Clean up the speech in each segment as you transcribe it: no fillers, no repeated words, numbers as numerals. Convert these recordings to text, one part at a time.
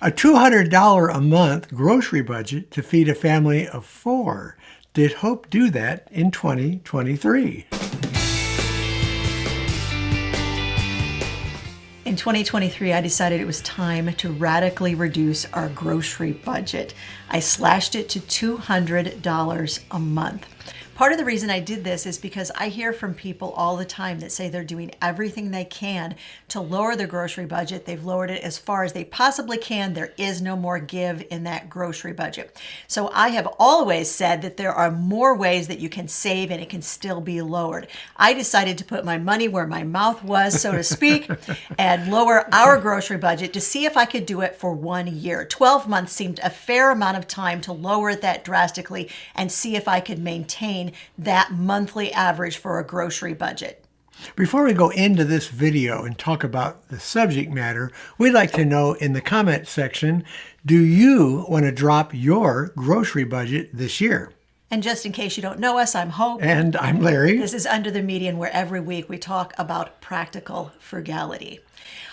A $200 a month grocery budget to feed a family of 4. Did Hope do that in 2023? In 2023, I decided it was time to radically reduce our grocery budget. I slashed it to $200 a month. Part of the reason I did this is because I hear from people all the time that say they're doing everything they can to lower their grocery budget. They've lowered it as far as they possibly can. There is no more give in that grocery budget. So I have always said that there are more ways that you can save and it can still be lowered. I decided to put my money where my mouth was, so to speak, and lower our grocery budget to see if I could do it for 1 year. 12 months seemed a fair amount of time to lower it that drastically and see if I could maintain that monthly average for a grocery budget. Before we go into this video and talk about the subject matter, we'd like to know in the comment section, do you want to drop your grocery budget this year? And just in case you don't know us, I'm Hope. And I'm Larry. This is Under the Median, where every week we talk about practical frugality.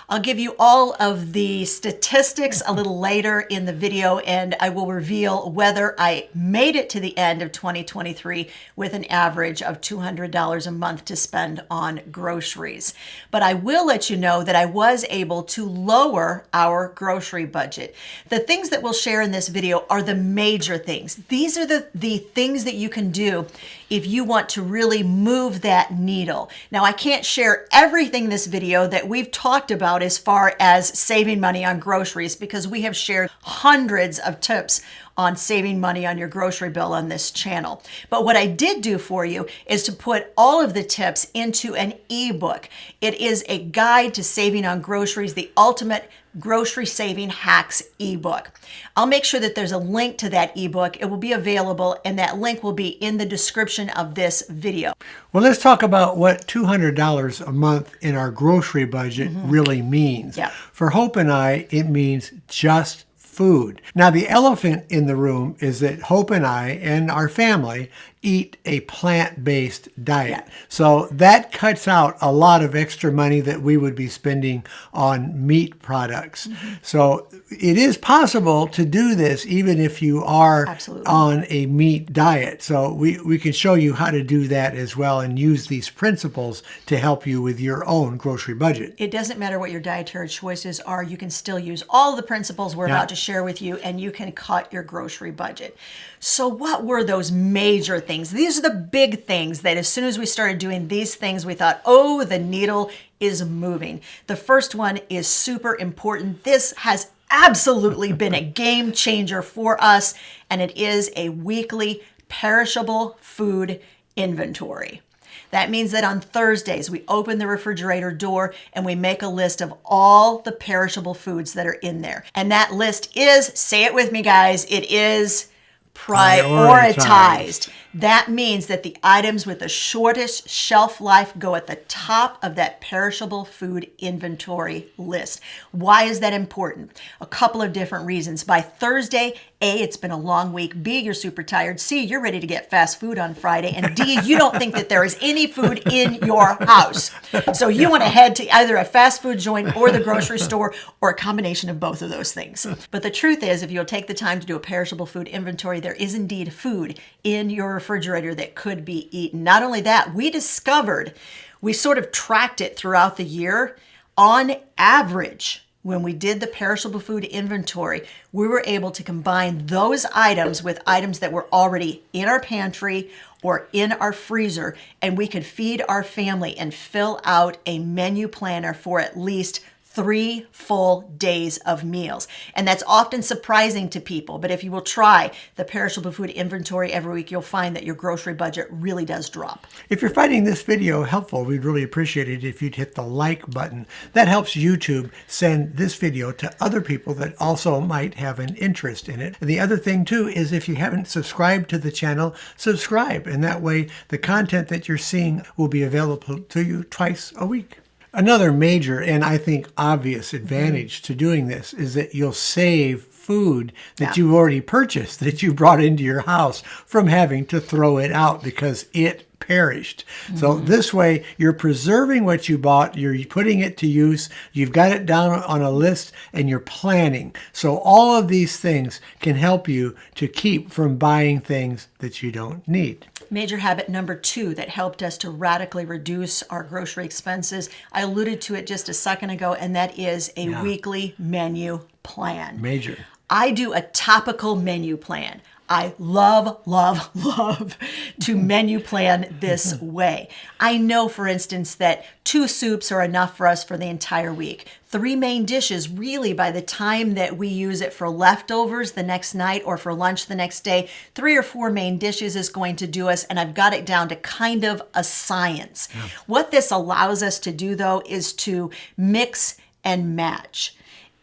I'll give you all of the statistics a little later in the video, and I will reveal whether I made it to the end of 2023 with an average of $200 a month to spend on groceries. But I will let you know that I was able to lower our grocery budget. The things that we'll share in this video are the major things. These are the things that you can do if you want to really move that needle. Now, I can't share everything in this video that we've talked about as far as saving money on groceries, because we have shared hundreds of tips on saving money on your grocery bill on this channel. But what I did do for you is to put all of the tips into an ebook. It is a guide to saving on groceries, the ultimate grocery saving hacks ebook. I'll make sure that there's a link to that ebook. It will be available, and that link will be in the description of this video. Well, let's talk about what $200 a month in our grocery budget really means. Yeah. For Hope and I, it means just food. Now, the elephant in the room is that Hope and I and our family eat a plant-based diet. Yeah. So that cuts out a lot of extra money that we would be spending on meat products. So it is possible to do this even if you are Absolutely. on a meat diet. So we can show you how to do that as well and use these principles to help you with your own grocery budget. It doesn't matter what your dietary choices are. You can still use all the principles we're about to share with you, and you can cut your grocery budget. So what were those major things? These are the big things that as soon as we started doing these things, we thought, oh, the needle is moving. The first one is super important. This has absolutely been a game changer for us, and it is a weekly perishable food inventory. That means that on Thursdays, we open the refrigerator door and we make a list of all the perishable foods that are in there. And that list is, say it with me, guys, it is prioritized. That means that the items with the shortest shelf life go at the top of that perishable food inventory list. Why is that important? A couple of different reasons. By Thursday, A, it's been a long week. B, you're super tired. C, you're ready to get fast food on Friday. And D, you don't think that there is any food in your house. So you want to head to either a fast food joint or the grocery store, or a combination of both of those things. But the truth is, if you'll take the time to do a perishable food inventory, there is indeed food in your refrigerator that could be eaten. Not only that, we sort of tracked it throughout the year. On average, when we did the perishable food inventory, we were able to combine those items with items that were already in our pantry or in our freezer, and we could feed our family and fill out a menu planner for at least 3 full days of meals. And that's often surprising to people, but if you will try the perishable food inventory every week, you'll find that your grocery budget really does drop. If you're finding this video helpful, we'd really appreciate it if you'd hit the like button. That helps YouTube send this video to other people that also might have an interest in it. And the other thing too is, if you haven't subscribed to the channel, subscribe. And that way the content that you're seeing will be available to you twice a week. Another major and I think obvious advantage to doing this is that you'll save food that you've already purchased, that you brought into your house, from having to throw it out, because it perished. So this way, you're preserving what you bought, you're putting it to use, you've got it down on a list, and you're planning. So all of these things can help you to keep from buying things that you don't need. Major habit number 2 that helped us to radically reduce our grocery expenses, I alluded to it just a second ago, and that is a weekly menu plan. Major. I do a topical menu plan. I love to menu plan this way. I know, for instance, that 2 soups are enough for us for the entire week. 3 main dishes, really, by the time that we use it for leftovers the next night or for lunch the next day, 3 or 4 main dishes is going to do us, and I've got it down to kind of a science. Yeah. What this allows us to do, though, is to mix and match.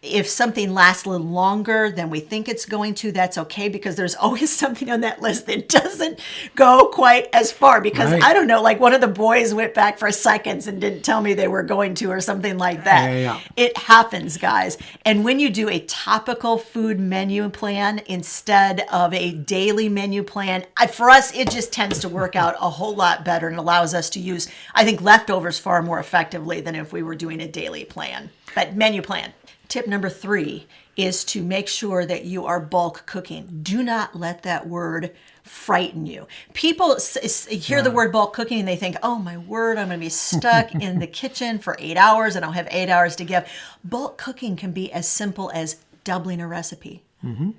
If something lasts a little longer than we think it's going to, that's okay, because there's always something on that list that doesn't go quite as far. Because I don't know, like one of the boys went back for seconds and didn't tell me they were going to, or something like that. It happens, guys. And when you do a topical food menu plan instead of a daily menu plan, for us, it just tends to work out a whole lot better and allows us to use, I think, leftovers far more effectively than if we were doing a daily plan. But menu plan. Tip number 3 is to make sure that you are bulk cooking. Do not let that word frighten you. People hear the word bulk cooking and they think, oh my word, I'm going to be stuck in the kitchen for 8 hours and I'll have 8 hours to give. Bulk cooking can be as simple as doubling a recipe. Mm-hmm.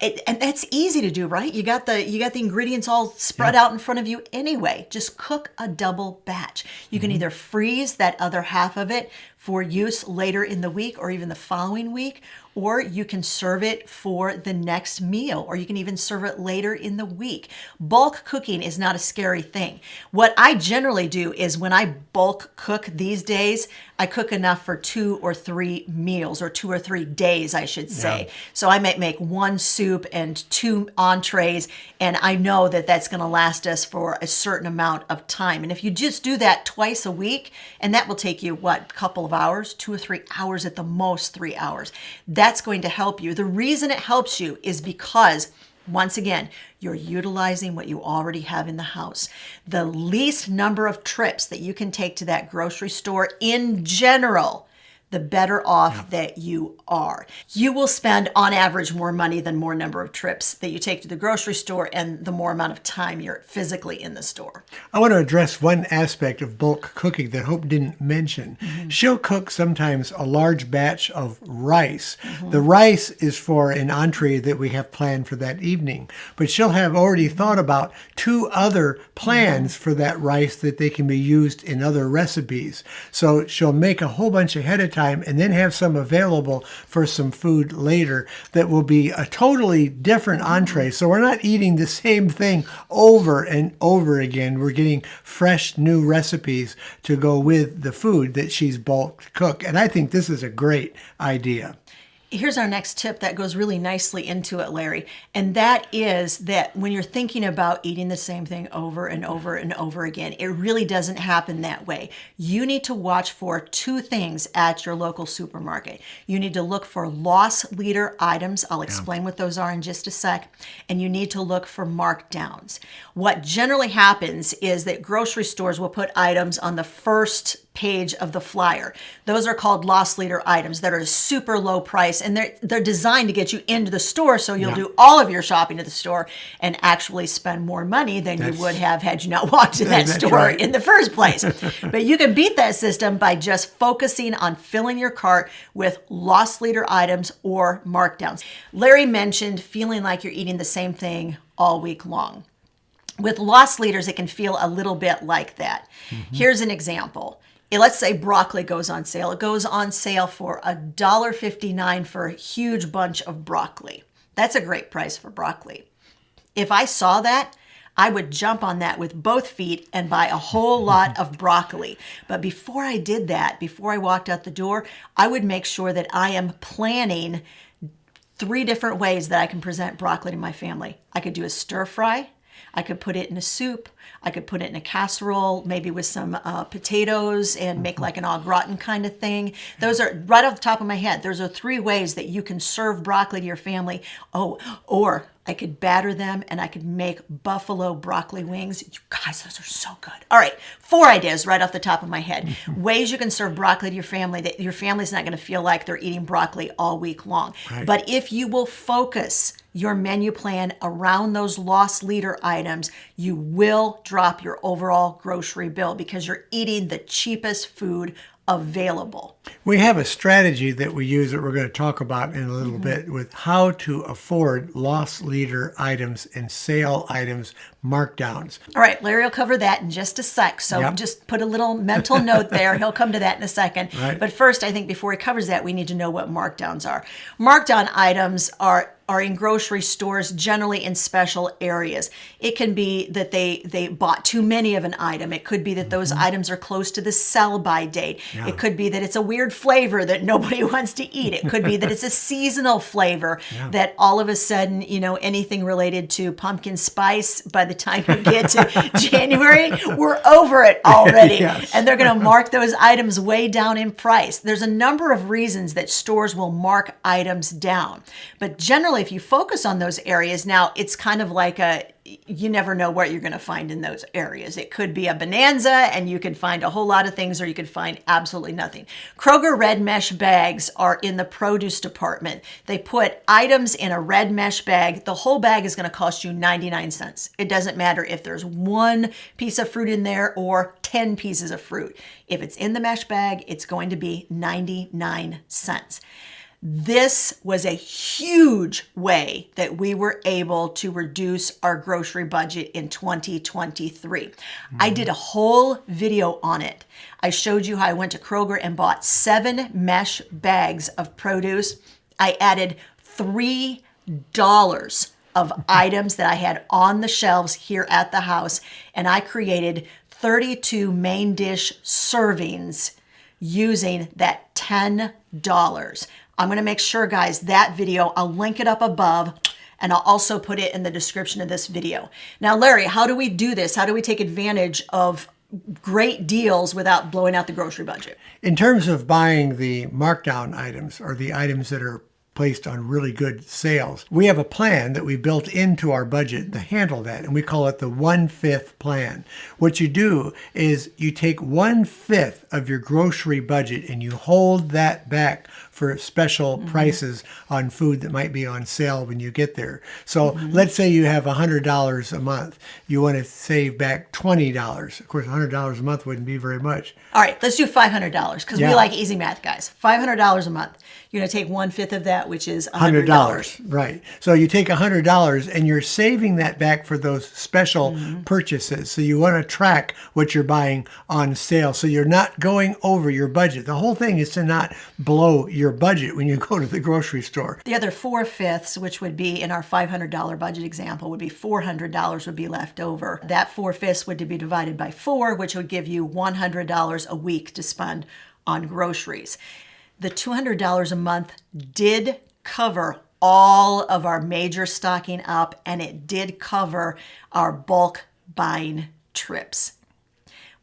And that's easy to do, right? You got the ingredients all spread out in front of you anyway. Just cook a double batch. You can either freeze that other half of it for use later in the week or even the following week, or you can serve it for the next meal, or you can even serve it later in the week. Bulk cooking is not a scary thing. What I generally do is when I bulk cook these days, I cook enough for 2 or 3 meals, or 2 or 3 days, I should say. Yeah. So I might make 1 soup and 2 entrees, and I know that that's going to last us for a certain amount of time. And if you just do that twice a week, and that will take you, a couple of hours, 2 or 3 hours at the most, 3 hours. That's going to help you. The reason it helps you is because, once again, you're utilizing what you already have in the house. The least number of trips that you can take to that grocery store in general, the better off that you are. You will spend, on average, more money than more number of trips that you take to the grocery store and the more amount of time you're physically in the store. I want to address one aspect of bulk cooking that Hope didn't mention. Mm-hmm. She'll cook sometimes a large batch of rice. Mm-hmm. The rice is for an entree that we have planned for that evening, but she'll have already thought about 2 other plans for that rice that they can be used in other recipes. So she'll make a whole bunch ahead of time and then have some available for some food later that will be a totally different entree. So we're not eating the same thing over and over again. We're getting fresh new recipes to go with the food that she's bulk cooked. And I think this is a great idea. Here's our next tip that goes really nicely into it, Larry. And that is that when you're thinking about eating the same thing over and over and over again, it really doesn't happen that way. You need to watch for 2 things at your local supermarket. You need to look for loss leader items. I'll explain what those are in just a sec. And you need to look for markdowns. What generally happens is that grocery stores will put items on the first page of the flyer. Those are called loss leader items that are super low price, and they're designed to get you into the store, so you'll do all of your shopping at the store and actually spend more money than you would have had you not walked in that store in the first place. But you can beat that system by just focusing on filling your cart with loss leader items or markdowns. Larry mentioned feeling like you're eating the same thing all week long. With loss leaders, it can feel a little bit like that. Mm-hmm. Here's an example. Let's say broccoli goes on sale. It goes on sale for $1.59 for a huge bunch of broccoli. That's a great price for broccoli. If I saw that, I would jump on that with both feet and buy a whole lot of broccoli. But before I did that, before I walked out the door, I would make sure that I am planning 3 different ways that I can present broccoli to my family. I could do a stir fry. I could put it in a soup. I could put it in a casserole, maybe with some potatoes and make like an au gratin kind of thing. Those are right off the top of my head. Those are 3 ways that you can serve broccoli to your family. Oh, or I could batter them, and I could make buffalo broccoli wings. You guys, those are so good. All right, 4 ideas right off the top of my head. Ways you can serve broccoli to your family that your family's not going to feel like they're eating broccoli all week long. Right. But if you will focus your menu plan around those loss leader items, you will drop your overall grocery bill because you're eating the cheapest food available. We have a strategy that we use that we're going to talk about in a little bit with how to afford loss leader items and sale items markdowns. All right, Larry will cover that in just a sec. So Yep. just put a little mental note there. He'll come to that in a second. Right. But first, I think before he covers that, we need to know what markdowns are. Markdown items are in grocery stores, generally in special areas. It can be that they bought too many of an item. It could be that those items are close to the sell-by date. Yeah. It could be that it's a weird flavor that nobody wants to eat. It could be that it's a seasonal flavor that all of a sudden, anything related to pumpkin spice, by the time you get to January, we're over it already. Yes. And they're going to mark those items way down in price. There's a number of reasons that stores will mark items down. But generally, if you focus on those areas, now it's kind of like you never know what you're going to find in those areas. It could be a bonanza and you can find a whole lot of things, or you could find absolutely nothing. Kroger red mesh bags are in the produce department. They put items in a red mesh bag. The whole bag is going to cost you 99 cents. It doesn't matter if there's one piece of fruit in there or 10 pieces of fruit. If it's in the mesh bag, it's going to be 99 cents. This was a huge way that we were able to reduce our grocery budget in 2023. I did a whole video on it. I showed you how I went to Kroger and bought 7 mesh bags of produce. I added $3 of items that I had on the shelves here at the house, and I created 32 main dish servings using that $10. I'm going to make sure, guys, that video, I'll link it up above, and I'll also put it in the description of this video. Now, Larry, how do we do this? How do we take advantage of great deals without blowing out the grocery budget? In terms of buying the markdown items or the items that are placed on really good sales, we have a plan that we built into our budget to handle that, and we call it the 1/5 plan. What you do is you take 1/5 of your grocery budget and you hold that back for special prices on food that might be on sale when you get there. So let's say you have $100 a month. You want to save back $20. Of course, $100 a month wouldn't be very much. All right, let's do $500 because we Yeah. like easy math, guys. $500 a month. You're going to take 1/5 of that, which is $100, right? So you take $100 and you're saving that back for those special purchases. So you want to track what you're buying on sale, so you're not going over your budget. The whole thing is to not blow your budget when you go to the grocery store. The other 4/5, which would be in our $500 budget example, would be $400 would be left over. That 4/5 would be divided by 4, which would give you $100 a week to spend on groceries. The $200 a month did cover all of our major stocking up, and it did cover our bulk buying trips.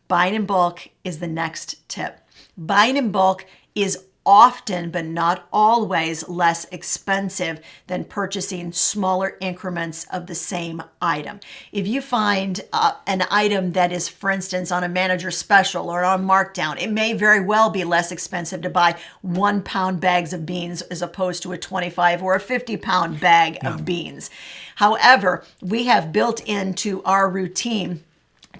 Buying in bulk is the next tip. Buying in bulk is often, but not always, less expensive than purchasing smaller increments of the same item. If you find an item that is, for instance, on a manager special or on markdown, it may very well be less expensive to buy 1-pound bags of beans as opposed to a 25 or a 50-pound bag of beans. However, we have built into our routine,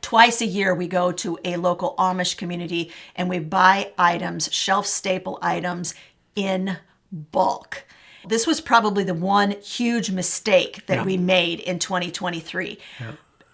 twice a year, we go to a local Amish community and we buy items, shelf staple items, in bulk. This was probably the one huge mistake that we made in 2023.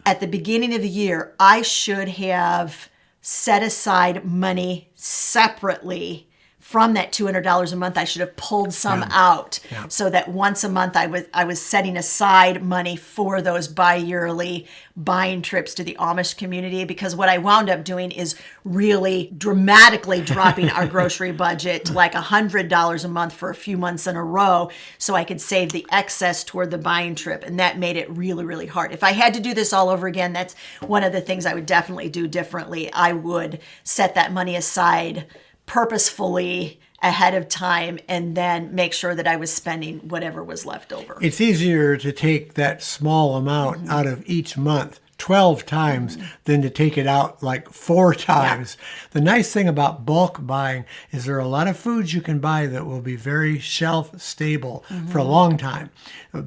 At the beginning of the year, I should have set aside money separately from that $200 a month. I should have pulled some out so that once a month I was setting aside money for those bi-yearly buying trips to the Amish community, because what I wound up doing is really dramatically dropping our grocery budget to like $100 a month for a few months in a row so I could save the excess toward the buying trip. And that made it really, really hard. If I had to do this all over again, that's one of the things I would definitely do differently. I would set that money aside purposefully ahead of time and then make sure that I was spending whatever was left over. It's easier to take that small amount out of each month 12 times than to take it out like 4 times. The nice thing about bulk buying is there are a lot of foods you can buy that will be very shelf stable for a long time.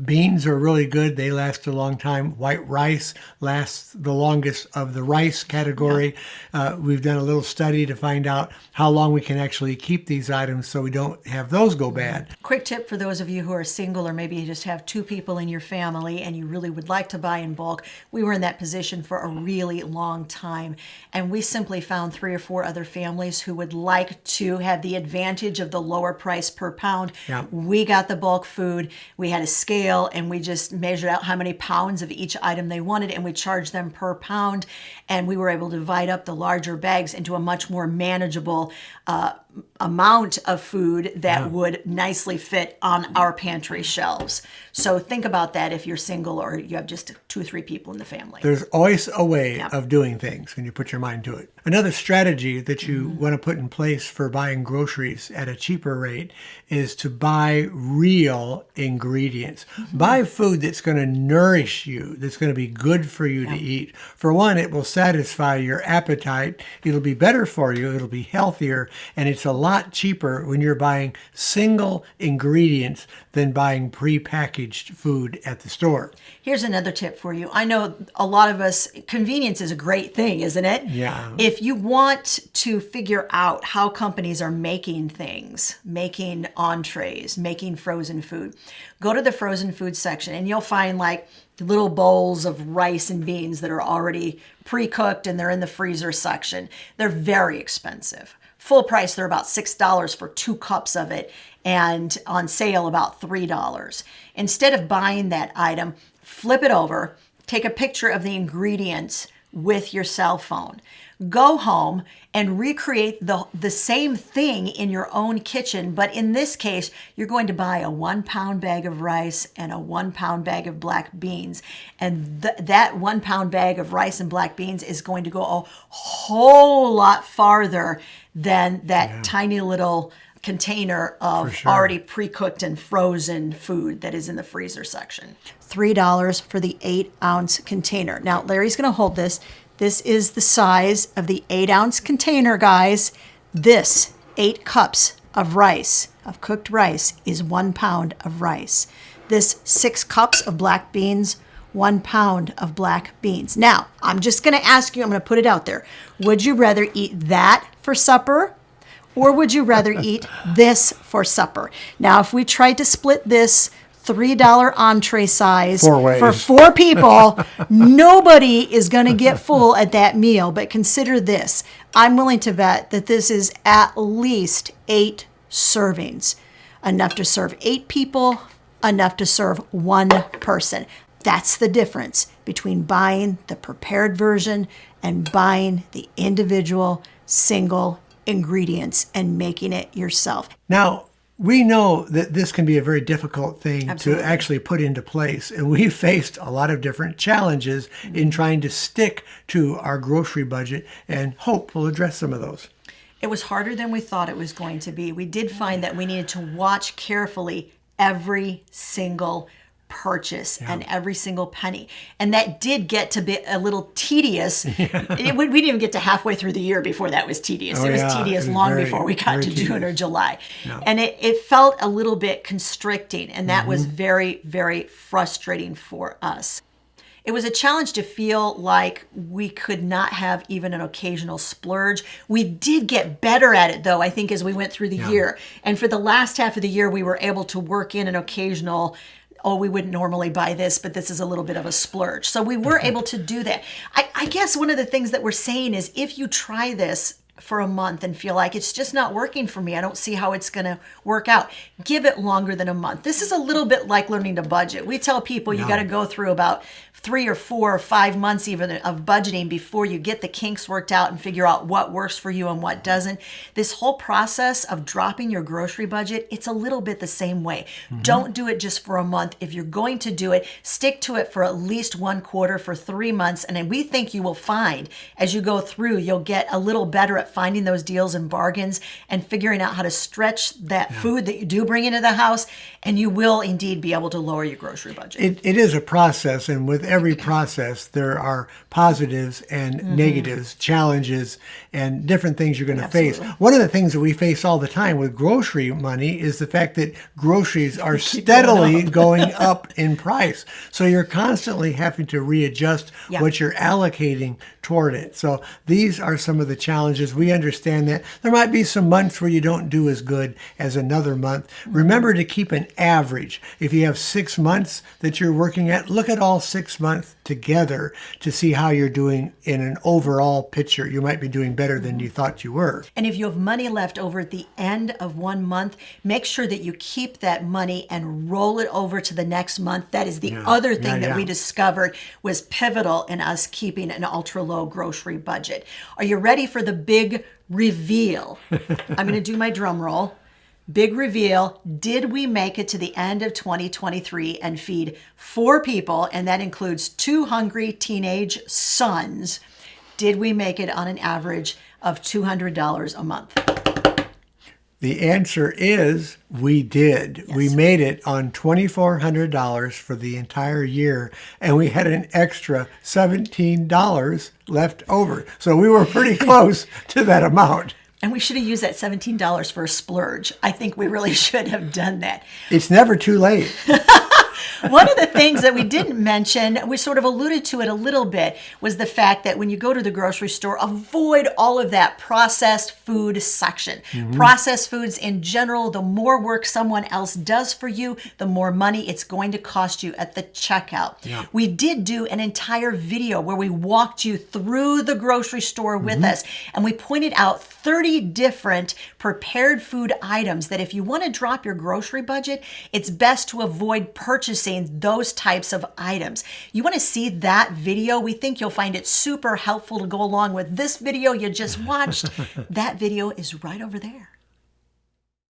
Beans are really good. They last a long time. White rice lasts the longest of the rice category. We've done a little study to find out how long we can actually keep these items so we don't have those go bad. Quick tip for those of you who are single, or maybe you just have 2 people in your family and you really would like to buy in bulk. We were in that position for a really long time, and we simply found 3 or 4 other families who would like to have the advantage of the lower price per pound. Yeah. We got the bulk food. We had a scale, and we just measured out how many pounds of each item they wanted, and we charged them per pound, and we were able to divide up the larger bags into a much more manageable amount of food that would nicely fit on our pantry shelves. So think about that if you're single or you have just 2 or 3 people in the family. There's always a way of doing things when you put your mind to it. Another strategy that you want to put in place for buying groceries at a cheaper rate is to buy real ingredients. Buy food that's going to nourish you, that's going to be good for you to eat. For one, it will satisfy your appetite. It'll be better for you. It'll be healthier. And it's a lot cheaper when you're buying single ingredients than buying prepackaged food at the store. Here's another tip for you. I know a lot of us, convenience is a great thing, isn't it? Yeah. If you want to figure out how companies are making things, making entrees, making frozen food, go to the frozen food section and you'll find like little bowls of rice and beans that are already pre-cooked and they're in the freezer section. They're very expensive. Full price, they're about $6 for 2 cups of it, and on sale about $3. Instead of buying that item, flip it over, take a picture of the ingredients with your cell phone. Go home and recreate the same thing in your own kitchen, but in this case, you're going to buy a 1-pound bag of rice and a 1-pound bag of black beans. And that 1-pound bag of rice and black beans is going to go a whole lot farther than that tiny little container of already pre-cooked and frozen food that is in the freezer section. $3 for the 8-ounce container. Now, Larry's going to hold this. This is the size of the 8-ounce container, guys. This 8 cups of rice, of cooked rice, is 1 pound of rice. This 6 cups of black beans, 1 pound of black beans. Now, I'm just going to ask you, I'm going to put it out there. Would you rather eat that for supper, or would you rather eat this for supper? Now, if we tried to split this $3 entree size 4 ways for 4 people, nobody is going to get full at that meal. But consider this. I'm willing to bet that this is at least 8 servings. Enough to serve 8 people, enough to serve 1 person. That's the difference between buying the prepared version and buying the individual single ingredients and making it yourself. Now, we know that this can be a very difficult thing Absolutely. to actually put into place. And we faced a lot of different challenges in trying to stick to our grocery budget, and Hope will address some of those. It was harder than we thought it was going to be. We did find that we needed to watch carefully every single purchase and every single penny. And that did get to be a little tedious. We didn't even get to halfway through the year before that was tedious. It was tedious long before we got to June or July. And it felt a little bit constricting, and that was very, very frustrating for us. It was a challenge to feel like we could not have even an occasional splurge. We did get better at it, though, I think, as we went through the year. And for the last half of the year, we were able to work in an occasional, oh, we wouldn't normally buy this, but this is a little bit of a splurge. So we were able to do that. I guess one of the things that we're saying is if you try this for a month and feel like it's just not working for me, I don't see how it's going to work out, give it longer than a month. This is a little bit like learning to budget. We tell people you got to go through about 3 or 4 or 5 months even of budgeting before you get the kinks worked out and figure out what works for you and what doesn't. This whole process of dropping your grocery budget, it's a little bit the same way. Don't do it just for a month. If you're going to do it, stick to it for at least 1 quarter for 3 months. And then we think you will find as you go through, you'll get a little better at at finding those deals and bargains and figuring out how to stretch that food that you do bring into the house, and you will indeed be able to lower your grocery budget. It is a process, and with every process, there are positives and negatives, challenges, and different things you're going to face. One of the things that we face all the time with grocery money is the fact that groceries are steadily going up in price. So you're constantly having to readjust what you're allocating toward it. So these are some of the challenges. We understand that there might be some months where you don't do as good as another month. Remember to keep an average. If you have 6 months that you're working at, look at all 6 months together to see how you're doing in an overall picture. You might be doing better than you thought you were. And if you have money left over at the end of one month, make sure that you keep that money and roll it over to the next month. That is the other thing that we discovered was pivotal in us keeping an ultra low grocery budget. Are you ready for the big reveal? I'm going to do my drum roll. Big reveal. Did we make it to the end of 2023 and feed 4 people, and that includes 2 hungry teenage sons? Did we make it on an average of $200 a month? The answer is we did. Yes. We made it on $2,400 for the entire year, and we had an extra $17 left over. So we were pretty close to that amount. And we should have used that $17 for a splurge. I think we really should have done that. It's never too late. One of the things that we didn't mention, we sort of alluded to it a little bit, was the fact that when you go to the grocery store, avoid all of that processed food section. Processed foods in general, the more work someone else does for you, the more money it's going to cost you at the checkout. We did do an entire video where we walked you through the grocery store with us, and we pointed out 30 different prepared food items that if you want to drop your grocery budget, it's best to avoid purchasing those types of items. You want to see that video? We think you'll find it super helpful to go along with this video you just watched. That video is right over there.